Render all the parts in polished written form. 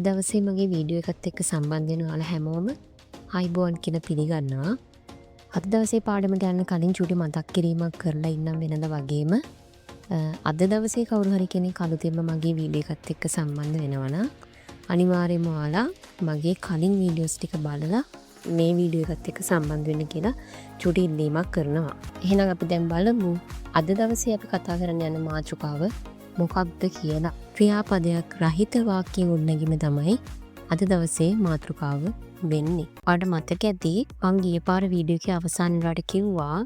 අද දවසේ මගේ වීඩියෝ එකත් එක්ක සම්බන්ධ වෙන ඔයාලා හැමෝම අයිබෝන් කියලා පිළිගන්නවා. අද දවසේ පාඩමට යන්න කලින් චූටි මතක් කිරීමක් කරලා ඉන්නම් වෙනද වගේම අද දවසේ කවුරු හරි කෙනෙක් අලුතෙන්ම මගේ වීඩියෝ එකත් එක්ක සම්බන්ධ වෙනවා නම් අනිවාර්යයෙන්ම ඔයාලා මගේ කලින් වීඩියෝස් ටික බලලා මේ වීඩියෝ එකත් එක්ක සම්බන්ධ වෙන්න කියලා චූටි ඉල්ලීමක් කරනවා. එහෙනම් අපි දැන් බලමු අද දවසේ අපි කතා කරන්න යන මාතෘකාව මොකක්ද කියලා. ක්‍රියාපදයක් රහිත වාක්‍ය ගොඩනැගීම තමයි අද දවසේ මාතෘකාව වෙන්නේ. ඔයාලට මතක ඇති මං ගිය පාර වීඩියෝ එකේ අවසාන වලට කිව්වා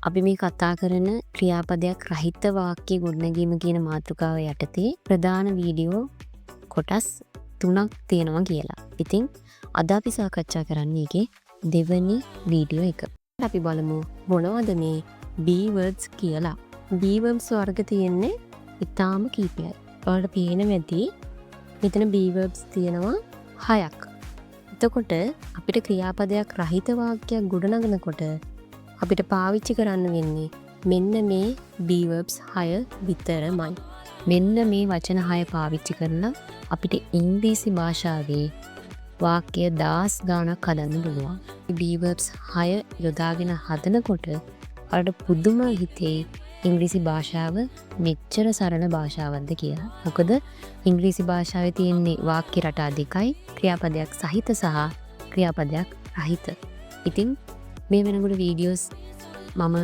අපි මේ කතා කරන ක්‍රියාපදයක් රහිත වාක්‍ය ගොඩනැගීම කියන මාතෘකාව යටතේ ප්‍රධාන වීඩියෝ කොටස් 3ක් තියෙනවා කියලා. ඉතින් අද අපි සාකච්ඡා කරන්නේ ඒකේ දෙවෙනි වීඩියෝ එක. අපි බලමු මොනවද මේ be words කියලා. be verbs වර්ග තියෙන්නේ ඉතාම කීපයයි. ඔයාලට පේනවා ඇති මෙතන be verbs තියෙනවා 6ක්. එතකොට අපිට ක්‍රියාපදයක් රහිත වාක්‍යයක් ගොඩනගනකොට අපිට පාවිච්චි කරන්න වෙන්නේ මෙන්න මේ be verbs 6 විතරමයි. මෙන්න මේ වචන 6 පාවිච්චි කරලා අපිට ඉංග්‍රීසි භාෂාවේ වාක්‍ය 10 ගාණක් හදන්න පුළුවන්. be verbs 6 යොදාගෙන හදනකොට ඔයාලට පුදුම හිතේ ඉංග්‍රීසි භාෂාව මෙච්චර සරල භාෂාවක්ද කියලා. මොකද ඉංග්‍රීසි භාෂාවේ තියෙන්නේ වාක්‍ය රටා දෙකයි, ක්‍රියාපදයක් සහිත සහ ක්‍රියාපදයක් රහිත. ඉතින් මේ වෙනකොට වීඩියෝස් මම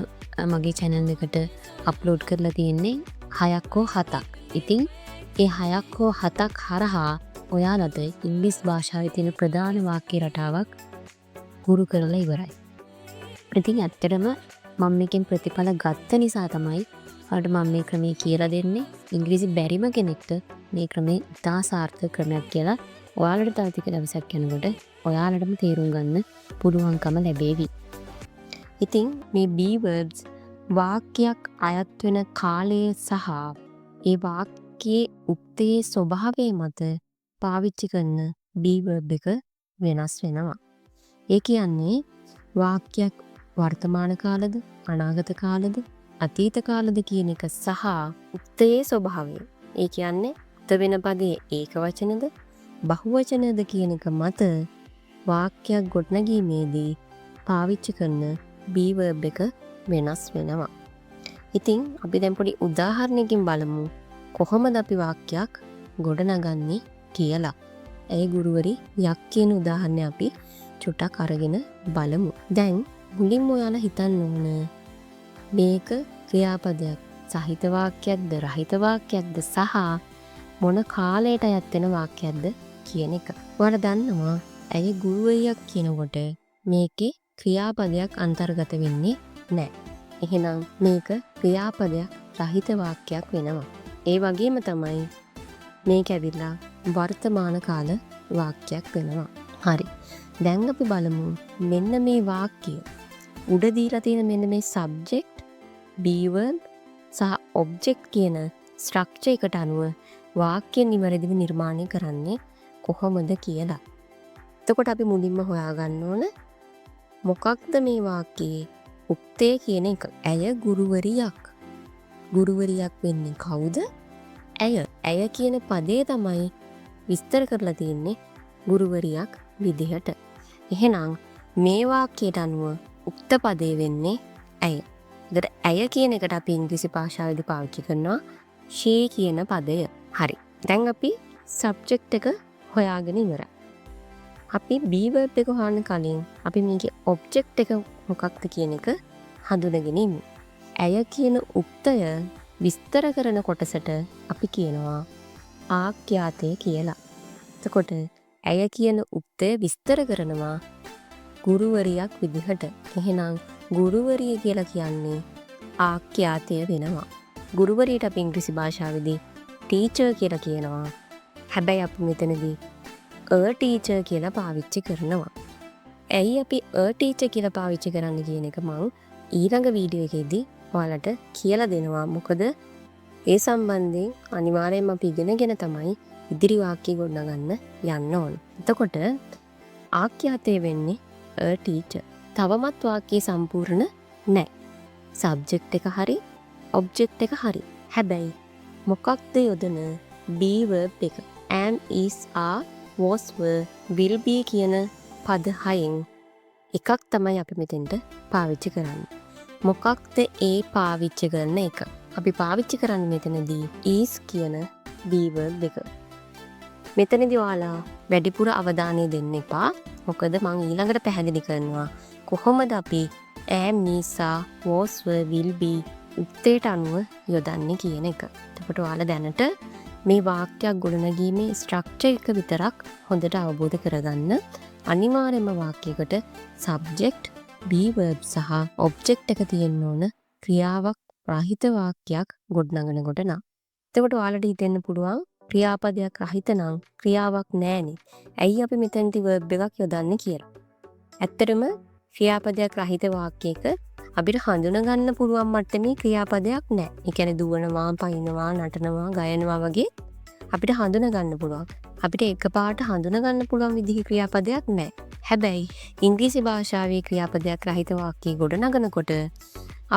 මගේ channel එකට අප්ලෝඩ් කරලා තියෙන්නේ 6ක් හෝ 7ක්. ඉතින් ඒ 6ක් හෝ 7ක් හරහා ඔයාලට ඉංග්‍රීසි භාෂාවේ තියෙන ප්‍රධාන වාක්‍ය රටාවක් හුරු කරලා ඉවරයි. ඉතින් ඇත්තටම මම මේකෙන් ප්‍රතිඵල ගත්ත නිසා තමයි ඔයාලට මම මේ ක්‍රමයේ කියලා දෙන්නේ. ඉංග්‍රීසි බැරිම කෙනෙක්ට මේ ක්‍රමය ඉතා සාර්ථක ක්‍රමයක් කියලා ඔයාලට තව ටික දවසක් යනකොට ඔයාලටම තේරුම් ගන්න පුළුවන්කම ලැබේවි. ඉතින් මේ be verbs වාක්‍යයක් අයත් වෙන කාලය සහ ඒ වාක්‍යයේ උක්තයේ ස්වභාවය මත පාවිච්චි කරන be verb එක වෙනස් වෙනවා. ඒ කියන්නේ වාක්‍යයක් වර්තමාන කාලද අනාගත කාලද අතීත කාලද කියන එක සහ උක්තයේ ස්වභාවය. ඒ කියන්නේ උක්ත වෙන පදයේ ඒක වචනද බහුවචනද කියන එක මත වාක්‍යයක් ගොඩනැගීමේදී පාවිච්චි කරන be verb එක වෙනස් වෙනවා. ඉතින් අපි දැන් පොඩි උදාහරණයකින් බලමු කොහොමද අපි වාක්‍යයක් ගොඩනගන්නේ කියලා. ඒ ගුරුවරි යක් කියන උදාහරණය අපි චුට්ටක් අරගෙන බලමු. දැන් මුලින්ම ඔයාලා හිතන්න ඕන මේක ක්‍රියාපදයක් සහිත වාක්‍යයක්ද රහිත වාක්‍යයක්ද සහ මොන කාලයට අයත් වෙන වාක්‍යයක්ද කියන එක. ඔයාලා දන්නවා ඇයි ගුරුවරියක් කියනකොට මේකේ ක්‍රියාපදයක් අන්තර්ගත වෙන්නේ නැහැ. එහෙනම් මේක ක්‍රියාපදයක් රහිත වාක්‍යයක් වෙනවා. ඒ වගේම තමයි මේක ඇවිල්ලා වර්තමාන කාල වාක්‍යයක් වෙනවා. හරි. දැන් අපි බලමු මෙන්න මේ වාක්‍යය උඩ දීලා තියෙන මෙන්න මේ subject, be verb සහ object කියන structure එකට අනුව වාක්‍ය නිවැරදිව නිර්මාණය කරන්නේ කොහොමද කියලා. එතකොට අපි මුලින්ම හොයාගන්න ඕන මොකක්ද මේ වාක්‍යයේ උක්තය කියන එක. ඇය ගුරුවරියක්. ගුරුවරියක් වෙන්නේ කවුද? ඇය. ඇය කියන පදේ තමයි විස්තර කරලා තියෙන්නේ ගුරුවරියක් විදිහට. එහෙනම් මේ වාක්‍යයට අනුව උක්ත පදේ වෙන්නේ ඇය. ඒතර ඇය කියන එකට අපි ඉංග්‍රීසි භාෂාවේදී පාවිච්චි කරනවා she කියන පදය. හරි. දැන් අපි subject එක හොයාගෙන ඉවරයි. අපි be verb එක හොයන්න කලින් අපි මේකේ object එක මොකක්ද කියන එක හඳුනගෙන ඉමු. ඇය කියන උක්තය විස්තර කරන කොටසට අපි කියනවා ආඛ්‍යාතය කියලා. එතකොට ඇය කියන උක්තය විස්තර කරනවා ගුරුවරියක් විදිහට. එහෙනම් ගුරුවරිය කියලා කියන්නේ ආඛ්‍යාතය වෙනවා. ගුරුවරියට අපි ඉංග්‍රීසි භාෂාවේදී ටීචර් කියලා කියනවා. හැබැයි අපි මෙතනදී a teacher කියලා පාවිච්චි කරනවා. ඇයි අපි a teacher කියලා පාවිච්චි කරන්න කියන එක මම ඊළඟ වීඩියෝ එකේදී ඔයාලට කියලා දෙනවා. මොකද ඒ සම්බන්ධයෙන් අනිවාර්යයෙන්ම අපි ඉගෙනගෙන තමයි ඉදිරි වාක්‍ය ගොඩනගන්න යන්න ඕන. එතකොට ආඛ්‍යාතය වෙන්නේ a teacher. තවමත් වාක්‍යය සම්පූර්ණ නැහැ. subject එක හරි object එක හරි. හැබැයි මොකක්ද යොදන be verb එක? am, is, are was were will be කියන පද හයෙන් එකක් තමයි අපි මෙතෙන්ට පාවිච්චි කරන්නේ. මොකක්ද ඒ පාවිච්චි කරන එක? අපි පාවිච්චි කරන්නේ මෙතනදී is කියන be verb එක. මෙතනදී ඔයාලා වැඩිපුර අවධානය දෙන්න එපා. මොකද මම ඊළඟට පැහැදිලි කරනවා කොහොමද අපි am නිසා was were will be උත්තේට අනුව යොදන්නේ කියන එක. එතකොට ඔයාලා දැනට මේ වාක්‍යයක් ගොඩනගීමේ ස්ට්‍රක්චර් එක විතරක් හොඳට අවබෝධ කරගන්න. අනිවාර්යයෙන්ම වාක්‍යයකට subject, be verb සහ object එක තියෙන්න ඕන ක්‍රියාවක් රහිත වාක්‍යයක් ගොඩනගනකොට නම්. එතකොට ඔයාලට හිතෙන්න පුළුවන් ක්‍රියාපදයක් රහිත නම් ක්‍රියාවක් නැහැනේ. ඇයි අපි මෙතනදී verb එකක් යොදන්නේ කියලා. ඇත්තටම ක්‍රියාපදයක් රහිත වාක්‍යයක අපිට හඳුන ගන්න පුළුවන් මට්ටමේ ක්‍රියාපදයක් නැහැ. ඒ කියන්නේ දුවනවා, පයින්නවා, නටනවා, ගයනවා වගේ අපිට හඳුන ගන්න පුළුවන්. අපිට එකපාරට හඳුන ගන්න පුළුවන් විදිහේ ක්‍රියාපදයක් නැහැ. හැබැයි ඉංග්‍රීසි භාෂාවේ ක්‍රියාපදයක් රහිත වාක්‍ය ගොඩනගනකොට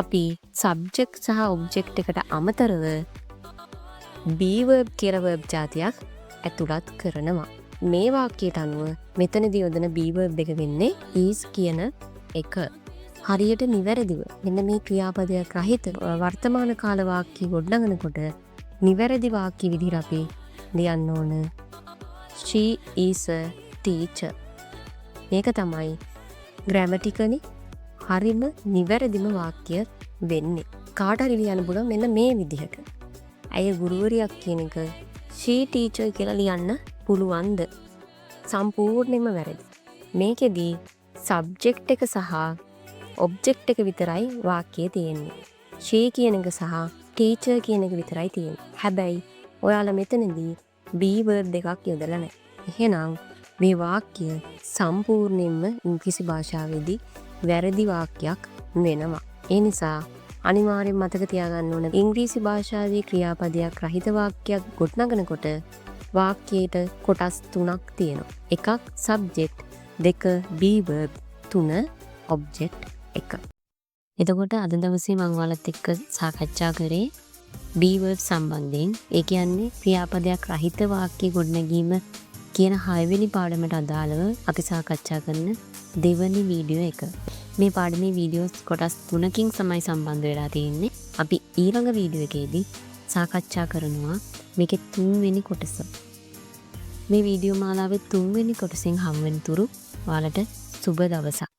අපි subject සහ object එකට අමතරව be verb කියලා verb જાතියක් ඇතුළත් කරනවා. මේ වාක්‍යයට අනුව මෙතනදී යොදන be verb එක වෙන්නේ is කියන එක. හරියට නිවැරදිව මෙන්න මේ ක්‍රියාපදයක් රහිත වර්තමාන කාල වාක්‍ය ගොඩනගනකොට නිවැරදි වාක්‍ය විදිහට අපි ලියන්න ඕන she is a teacher. මේක තමයි grammatically හරිම නිවැරදිම වාක්‍ය වෙන්නේ. කාට හරි ලියන්න පුළුවන් මෙන්න මේ විදිහට. ඇය ගුරුවරියක් කියන එක she teacher කියලා ලියන්න පුළුවන්ද? සම්පූර්ණයෙන්ම වැරදි. මේකෙදී subject එක සහ object එක විතරයි වාක්‍යයේ තියෙන්නේ. she කියන එක සහ teacher කියන එක විතරයි තියෙන්නේ. හැබැයි ඔයාලා මෙතනදී be verb දෙකක් යොදලා නැහැ. එහෙනම් මේ වාක්‍ය සම්පූර්ණයෙන්ම ඉංග්‍රීසි භාෂාවේදී වැරදි වාක්‍යයක් වෙනවා. ඒ නිසා අනිවාර්යෙන් මතක තියාගන්න ඕන ඉංග්‍රීසි භාෂාවේ ක්‍රියාපදයක් රහිත වාක්‍යයක් ගොඩනගනකොට වාක්‍යයට කොටස් තුනක් තියෙනවා. එකක් subject, දෙක be verb, තුන object එක. එතකොට අද දවසේ මම ඔයාලත් එක්ක සාකච්ඡා කරේ be verb සම්බන්ධයෙන්. ඒ කියන්නේ ක්‍රියාපදයක් රහිත වාක්‍ය ගොඩනැගීම කියන 6 වෙනි පාඩමට අදාළව අපි සාකච්ඡා කරන දෙවැනි වීඩියෝ එක. මේ පාඩමේ වීඩියෝස් කොටස් 3කින් තමයි සම්බන්ධ වෙලා තියෙන්නේ. අපි ඊළඟ වීඩියෝ එකේදී සාකච්ඡා කරනවා මේකේ 3 වෙනි කොටස. මේ වීඩියෝ මාලාවේ 3 වෙනි කොටසෙන් හමු වෙන තුරු ඔයාලට සුබ දවසක්.